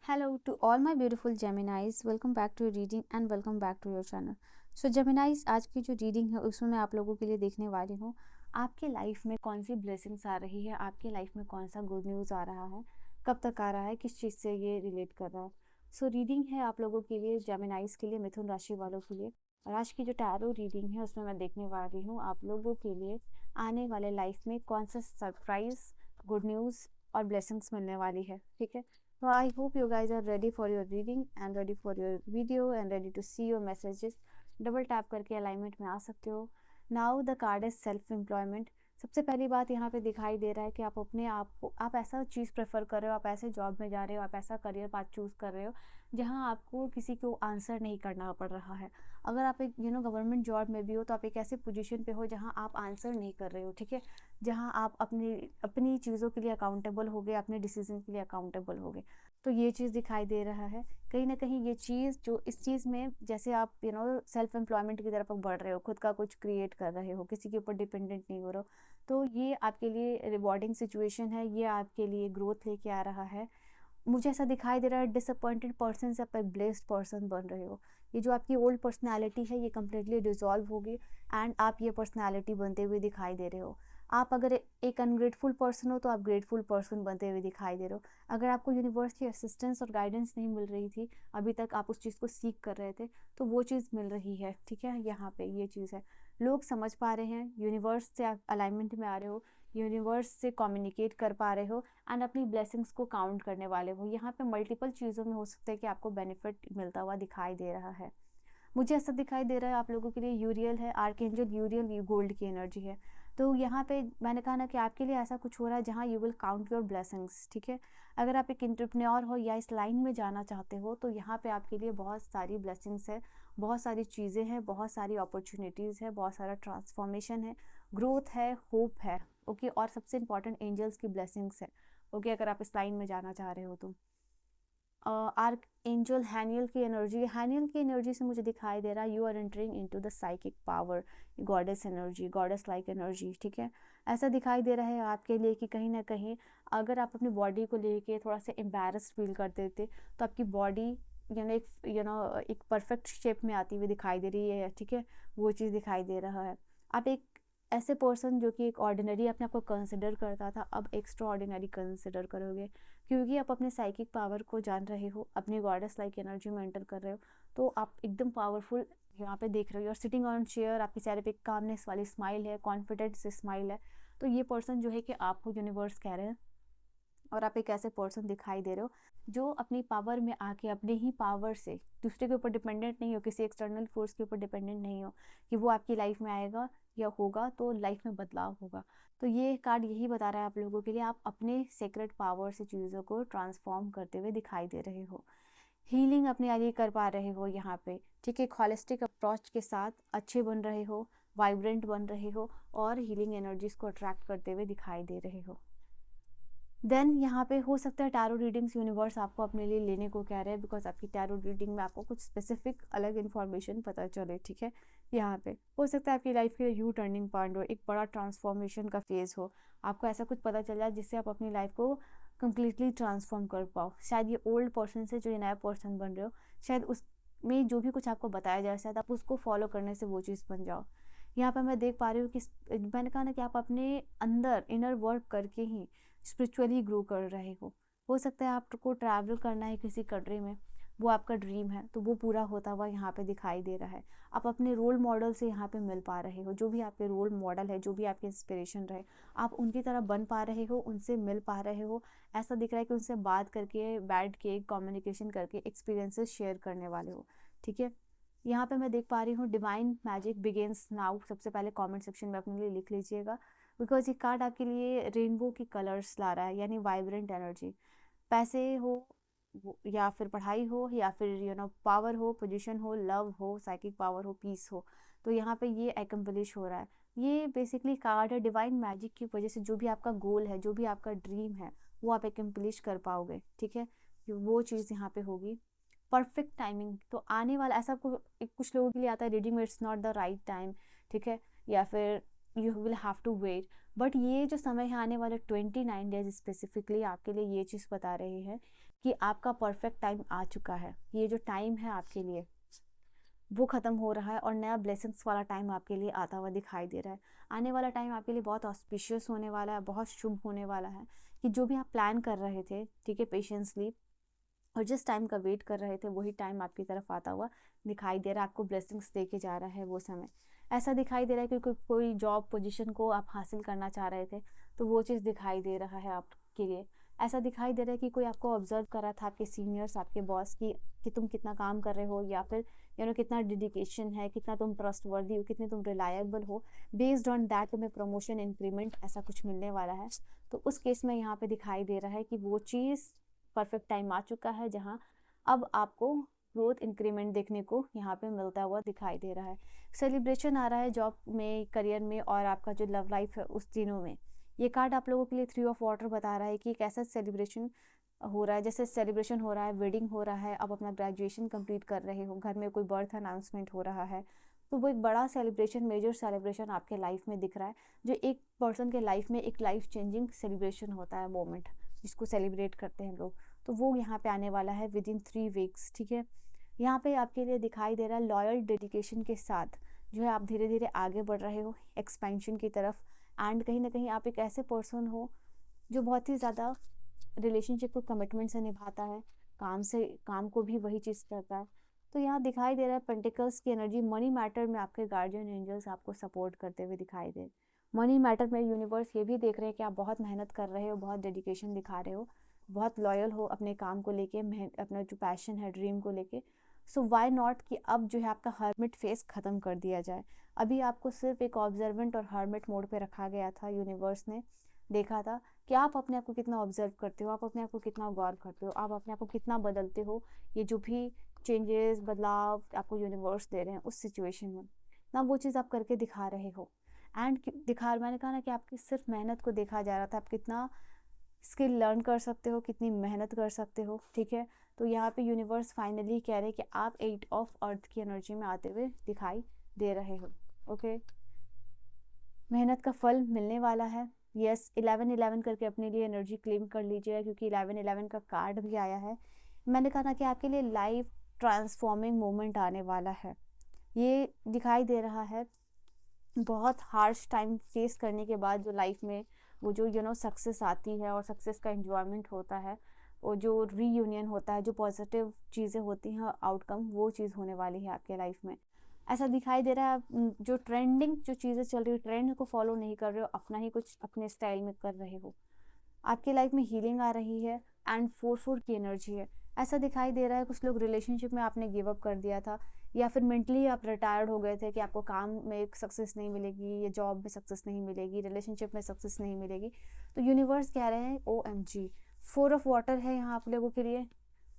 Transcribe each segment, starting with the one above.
Hello to all my beautiful Geminis. Welcome back to your reading and welcome back to your channel. So Geminis, आज की जो reading है उसमें मैं आप लोगों के लिए देखने वाली हूँ आपके लाइफ में कौन सी ब्लेसिंग्स आ रही है, आपके लाइफ में कौन सा गुड न्यूज़ आ रहा है, कब तक आ रहा है, किस चीज़ से ये रिलेट कर रहा है। सो रीडिंग है आप लोगों के लिए, जेमिनाइज के लिए, मिथुन राशि वालों के लिए। और आज की जो टैरो रीडिंग है उसमें मैं देखने वाली हूँ आप लोगों के लिए आने वाले लाइफ में कौन सा सरप्राइज, गुड न्यूज़ और ब्लेसिंग्स मिलने वाली है। ठीक है, so I hope you guys are ready for your reading and ready for your video and ready to see your messages. Double tap करके अलाइनमेंट में आ सकते हो। Now the card is self employment. सबसे पहली बात यहाँ पे दिखाई दे रहा है कि आप अपने आप को, आप ऐसा चीज़ प्रेफर कर रहे हो, आप ऐसे जॉब में जा रहे हो, आप ऐसा करियर पाथ चूज़ कर रहे हो जहाँ आपको किसी को आंसर नहीं करना पड़ रहा है। अगर आप एक गवर्नमेंट जॉब में भी हो तो आप एक ऐसे पोजीशन पे हो जहाँ आप आंसर नहीं कर रहे हो। ठीक है, जहाँ आप अपनी अपनी चीज़ों के लिए अकाउंटेबल हो गए, अपने डिसीजन के लिए अकाउंटेबल हो गए। तो ये चीज़ दिखाई दे रहा है कहीं ना कहीं। ये चीज़ जो इस चीज़ में जैसे आप सेल्फ एम्प्लॉयमेंट की तरफ बढ़ रहे हो, खुद का कुछ क्रिएट कर रहे हो, किसी के ऊपर डिपेंडेंट नहीं हो रहे हो, तो ये आपके लिए रिवॉर्डिंग सिचुएशन है, ये आपके लिए ग्रोथ लेके आ रहा है। मुझे ऐसा दिखाई दे रहा है डिसअपॉइंटेड पर्सन से आप एक ब्लेस्ड पर्सन बन रहे हो। ये जो आपकी ओल्ड पर्सनैलिटी है ये कम्प्लीटली डिजॉल्व होगी एंड आप ये पर्सनैलिटी बनते हुए दिखाई दे रहे हो। आप अगर एक अनग्रेटफुल पर्सन हो तो आप ग्रेटफुल पर्सन बनते हुए दिखाई दे रहे हो। अगर आपको यूनिवर्स की असिस्टेंस और गाइडेंस नहीं मिल रही थी, अभी तक आप उस चीज़ को सीख कर रहे थे, तो वो चीज़ मिल रही है। ठीक है, यहाँ पे ये चीज़ है, लोग समझ पा रहे हैं, यूनिवर्स से आप अलाइनमेंट में आ रहे हो, यूनिवर्स से कम्युनिकेट कर पा रहे हो एंड अपनी ब्लेसिंग्स को काउंट करने वाले हो। यहाँ पे मल्टीपल चीज़ों में हो सकता है कि आपको बेनिफिट मिलता हुआ दिखाई दे रहा है। मुझे ऐसा दिखाई दे रहा है आप लोगों के लिए यूरियल है, आर्कएंजल यूरियल गोल्ड की एनर्जी है। तो यहाँ पे मैंने कहा ना कि आपके लिए ऐसा कुछ हो रहा है जहाँ you will count your blessings. ठीक है, अगर आप एक एंटरप्रेन्योर हो या इस लाइन में जाना चाहते हो तो यहाँ पे आपके लिए बहुत सारी ब्लेसिंग्स है, बहुत सारी चीज़ें हैं, बहुत सारी अपॉर्चुनिटीज़ है, बहुत सारा ट्रांसफॉर्मेशन है, ग्रोथ है, होप है। ओके, और सबसे इंपॉर्टेंट एंजल्स की ब्लेसिंग्स है। ओके, अगर आप इस लाइन में जाना चाह रहे हो तो आर्क एंजल हैनियल की एनर्जी, हैनियल की एनर्जी से मुझे दिखाई दे रहा है you are entering into the psychic power, goddess energy, goddess like energy. ठीक है, ऐसा दिखाई दे रहा है आपके लिए कि कहीं ना कहीं अगर आप अपनी बॉडी को लेके थोड़ा सा एम्बैरस फील करते थे तो आपकी बॉडी एक परफेक्ट शेप में आती हुई दिखाई दे रही है। ठीक है, वो चीज़ दिखाई दे रहा है। आप एक ऐसे पर्सन जो कि एक ऑर्डिनरी अपने आप को कंसिडर करता था, अब एक्स्ट्रा ऑर्डिनरी कंसिडर करोगे, क्योंकि आप अपने साइकिक पावर को जान रहे हो, अपनी गॉडेस लाइक एनर्जी में एंटर कर रहे हो, तो आप एकदम पावरफुल यहाँ पे देख रहे हो। और सिटिंग ऑन चेयर, आपके चेहरे पे कामनेस वाली स्माइल है, कॉन्फिडेंस से स्माइल है। तो ये पर्सन जो है कि आपको यूनिवर्स कह रहे हैं, और आप एक ऐसे पर्सन दिखाई दे रहे हो जो अपनी पावर में आके अपने ही पावर से दूसरे के ऊपर डिपेंडेंट नहीं हो, किसी एक्सटर्नल फोर्स के ऊपर डिपेंडेंट नहीं हो कि वो आपकी लाइफ में आएगा या होगा तो लाइफ में बदलाव होगा। तो ये कार्ड यही बता रहा है आप लोगों के लिए, आप अपने सेक्रेट पावर से चीज़ों को ट्रांसफॉर्म करते हुए दिखाई दे रहे हो, हीलिंग अपने आगे कर पा रहे हो यहाँ पे। ठीक है, एक हॉलिस्टिक अप्रोच के साथ अच्छे बन रहे हो, वाइब्रेंट बन रहे हो और हीलिंग एनर्जीज को अट्रैक्ट करते हुए दिखाई दे रहे हो। देन यहाँ पे हो सकता है टैरो रीडिंग्स यूनिवर्स आपको अपने लिए लेने को कह रहे हैं, बिकॉज आपकी टैरो रीडिंग में आपको कुछ स्पेसिफिक अलग इन्फॉर्मेशन पता चले। ठीक है, यहाँ पे हो सकता है आपकी लाइफ के लिए यू टर्निंग पॉइंट हो, एक बड़ा ट्रांसफॉर्मेशन का फेज हो, आपको ऐसा कुछ पता चल जाए जिससे आप अपनी लाइफ को कम्प्लीटली ट्रांसफॉर्म कर पाओ। शायद ये ओल्ड पर्सन से जो ये नया पर्सन बन रहे हो, शायद उसमें जो भी कुछ आपको बताया जाए शायद आप उसको फॉलो करने से वो चीज़ बन जाओ। यहाँ पर मैं देख पा रही हूँ कि मैंने कहा ना कि आप अपने अंदर इनर वर्क करके ही स्पिरिचुअली ग्रो कर रहे हो सकता है आपको ट्रैवल करना है किसी कंट्री में, वो आपका ड्रीम है, तो वो पूरा होता हुआ यहाँ पे दिखाई दे रहा है। आप अपने रोल मॉडल से यहाँ पे मिल पा रहे हो, जो भी आपके रोल मॉडल है, जो भी आपके इंस्पिरेशन रहे, आप उनकी तरह बन पा रहे हो, उनसे मिल पा रहे हो। ऐसा दिख रहा है कि उनसे बात करके, बैठ के, कम्युनिकेशन करके एक्सपीरियंसेस शेयर करने वाले हो। ठीक है, यहाँ पे मैं देख पा रही हूँ डिवाइन मैजिक बिगिंस नाउ। सबसे पहले कमेंट सेक्शन में अपने लिए लिख लीजिएगा, बिकॉज ये कार्ड आपके लिए रेनबो की कलर्स ला रहा है, यानी वाइब्रेंट एनर्जी। पैसे हो या फिर पढ़ाई हो या फिर पावर हो, पोजीशन हो, लव हो, साइकिक पावर हो, पीस हो, तो यहाँ पे ये एकम्प्लिश हो रहा है। ये बेसिकली कार्ड है डिवाइन मैजिक की वजह से जो भी आपका गोल है, जो भी आपका ड्रीम है, वो आप एकम्प्लिश कर पाओगे। ठीक है, वो चीज़ यहाँ पे होगी। परफेक्ट टाइमिंग तो आने वाला, ऐसा कुछ लोगों के लिए आता है रीडिंग में it's not the right time. ठीक है, या फिर you will have to wait, but ये जो समय है आने वाले 29 डेज स्पेसिफिकली आपके लिए ये चीज़ बता रही है कि आपका परफेक्ट टाइम आ चुका है। ये जो टाइम है आपके लिए वो ख़त्म हो रहा है और नया ब्लेसिंग्स वाला टाइम आपके लिए आता हुआ दिखाई दे रहा है। आने वाला टाइम आपके लिए बहुत ऑस्पिशियस होने वाला है, बहुत शुभ होने वाला है कि जो भी आप प्लान कर रहे थे, ठीक है, पेशेंसली, और जिस टाइम का वेट कर रहे थे वही टाइम आपकी तरफ आता हुआ दिखाई दे रहा है। आपको ब्लेसिंग्स दे के जा रहा है वो समय। ऐसा दिखाई दे रहा है कि कोई जॉब पोजीशन को आप हासिल करना चाह रहे थे तो वो चीज़ दिखाई दे रहा है आपके लिए। ऐसा दिखाई दे रहा है कि कोई आपको ऑब्जर्व कर रहा था, आपके सीनियर्स, आपके बॉस की, कि तुम कितना काम कर रहे हो, या फिर कितना डेडिकेशन है, कितना तुम ट्रस्टवर्दी हो, कितने तुम रिलायबल हो। बेस्ड ऑन दैट तुम्हें प्रमोशन, इंक्रीमेंट ऐसा कुछ मिलने वाला है। तो उस केस में यहाँ पे दिखाई दे रहा है कि वो चीज़ परफेक्ट टाइम आ चुका है जहाँ अब आपको ग्रोथ, इंक्रीमेंट देखने को यहाँ पे मिलता हुआ दिखाई दे रहा है। सेलिब्रेशन आ रहा है जॉब में, करियर में, और आपका जो लव लाइफ है उस दिनों में। ये कार्ड आप लोगों के लिए 3 ऑफ वाटर बता रहा है कि एक ऐसा सेलिब्रेशन हो रहा है, जैसे सेलिब्रेशन हो रहा है, वेडिंग हो रहा है, अब अपना ग्रेजुएशन कंप्लीट कर रहे हो, घर में कोई बर्थ अनाउंसमेंट हो रहा है, तो वो एक बड़ा सेलिब्रेशन, मेजर सेलिब्रेशन आपके लाइफ में दिख रहा है, जो एक पर्सन के लाइफ में एक लाइफ चेंजिंग सेलिब्रेशन होता है, मोमेंट जिसको सेलिब्रेट करते हैं लोग। तो वो यहाँ पे आने वाला है विद इन 3 वीक्स, ठीक है। यहाँ पे आपके लिए दिखाई दे रहा है लॉयल डेडिकेशन के साथ जो है आप धीरे धीरे आगे बढ़ रहे हो एक्सपेंशन की तरफ। एंड कहीं ना कहीं आप एक ऐसे पर्सन हो जो बहुत ही ज़्यादा रिलेशनशिप को कमिटमेंट से निभाता है, काम को भी वही चीज़ करता है। तो यहाँ दिखाई दे रहा है पेंटिकल्स की एनर्जी। मनी मैटर में आपके गार्जियन एंजल्स आपको सपोर्ट करते हुए दिखाई दे। मनी मैटर में यूनिवर्स ये भी देख रहे हैं कि आप बहुत मेहनत कर रहे हो, बहुत डेडिकेशन दिखा रहे हो, बहुत लॉयल हो अपने काम को लेके, अपना जो पैशन है, ड्रीम को लेके। सो वाई नॉट कि अब जो है आपका हर्मिट फेस ख़त्म कर दिया जाए। अभी आपको सिर्फ एक ऑब्जर्वेंट और हर्मिट मोड पे रखा गया था। यूनिवर्स ने देखा था कि आप अपने आप को कितना ऑब्जर्व करते हो, आप अपने आप को कितना गौर करते हो, आप अपने आप को कितना बदलते हो। ये जो भी चेंजेस, बदलाव आपको यूनिवर्स दे रहे हैं उस सिचुएशन में ना, वो चीज़ आप करके दिखा रहे हो। एंड मैंने कहा ना कि आपकी सिर्फ मेहनत को देखा जा रहा था, आप कितना स्किल लर्न कर सकते हो, कितनी मेहनत कर सकते हो, ठीक है। तो यहाँ पे यूनिवर्स फाइनली कह रहे हैं कि आप 8 ऑफ अर्थ की एनर्जी में आते हुए दिखाई दे रहे हो। ओके, मेहनत का फल मिलने वाला है। यस, 11-11 करके अपने लिए एनर्जी क्लेम कर लीजिए, क्योंकि 11-11 का कार्ड भी आया है। मैंने कहा ना कि आपके लिए लाइफ ट्रांसफॉर्मिंग मोमेंट आने वाला है। ये दिखाई दे रहा है बहुत हार्श टाइम फेस करने के बाद जो लाइफ में वो जो सक्सेस आती है और सक्सेस का एंजॉयमेंट होता है, और जो रीयूनियन होता है, जो पॉजिटिव चीज़ें होती हैं आउटकम, वो चीज़ होने वाली है आपके लाइफ में। ऐसा दिखाई दे रहा है जो ट्रेंडिंग जो चीज़ें चल रही है, ट्रेंड को फॉलो नहीं कर रहे हो, अपना ही कुछ अपने स्टाइल में कर रहे हो। आपकी लाइफ में हीलिंग आ रही है एंड 4-4 की एनर्जी है। ऐसा दिखाई दे रहा है कुछ लोग रिलेशनशिप में आपने गिव अप कर दिया था, या फिर मेंटली आप रिटायर्ड हो गए थे कि आपको काम में सक्सेस नहीं मिलेगी, या जॉब में सक्सेस नहीं मिलेगी, रिलेशनशिप में सक्सेस नहीं मिलेगी। तो यूनिवर्स कह रहे हैं OMG, 4 ऑफ वाटर है यहाँ आप लोगों के लिए,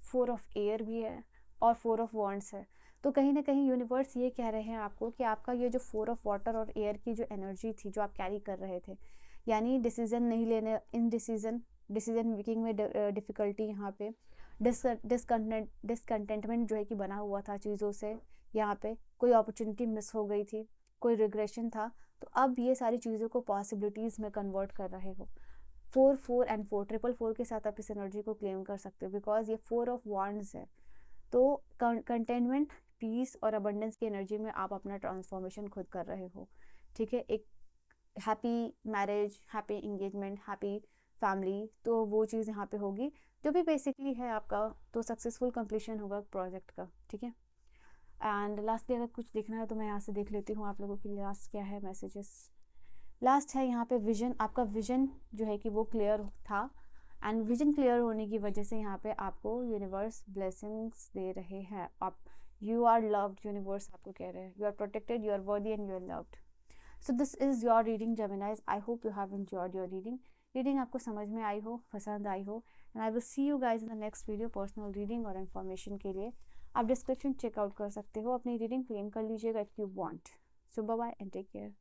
4 ऑफ एयर भी है, और 4 ऑफ वॉन्ड्स है। तो कहीं ना कहीं यूनिवर्स ये कह रहे हैं आपको कि आपका ये जो 4 ऑफ वाटर और एयर की जो एनर्जी थी जो आप कैरी कर रहे थे, यानी डिसीजन नहीं लेने, डिसीजन मेकिंग में डिफ़िकल्टी, यहाँ पे डिसकंटेंटमेंट जो है कि बना हुआ था चीज़ों से, यहाँ पे कोई अपॉर्चुनिटी मिस हो गई थी, कोई रिग्रेशन था, तो अब ये सारी चीज़ों को पॉसिबिलिटीज़ में कन्वर्ट कर रहे हो। 4-4 एंड 4, 4 के साथ आप इस एनर्जी को क्लेम कर सकते हो, बिकॉज ये 4 ऑफ वॉन्ड्स है। तो कंटेनमेंट, पीस और अबंडेंस की एनर्जी में आप अपना ट्रांसफॉर्मेशन खुद कर रहे हो, ठीक है। एक happy marriage, happy engagement, happy family, तो वो चीज़ यहाँ पे होगी जो भी बेसिकली है आपका, तो सक्सेसफुल कंप्लीशन होगा प्रोजेक्ट का, ठीक है। एंड लास्टली अगर कुछ देखना है तो मैं यहाँ से देख लेती हूँ आप लोगों के लिए लास्ट क्या है मैसेजेस। लास्ट है यहाँ पे विजन, आपका विजन जो है कि वो क्लियर था, एंड विजन क्लियर होने की वजह से यहाँ पे आपको यूनिवर्स ब्लेसिंग्स दे रहे हैं। आप यू आर लव्ड, यूनिवर्स आपको कह रहे हैं you are protected, you are worthy and you are loved. So this is your reading Geminis. I hope you have enjoyed your reading आपको समझ में आई हो, पसंद आई हो, and I will see you guys in the next video. Personal reading और information के लिए आप डिस्क्रिप्शन चेकआउट कर सकते हो, अपनी रीडिंग क्लेम कर लीजिएगा if you want. So bye bye and take care.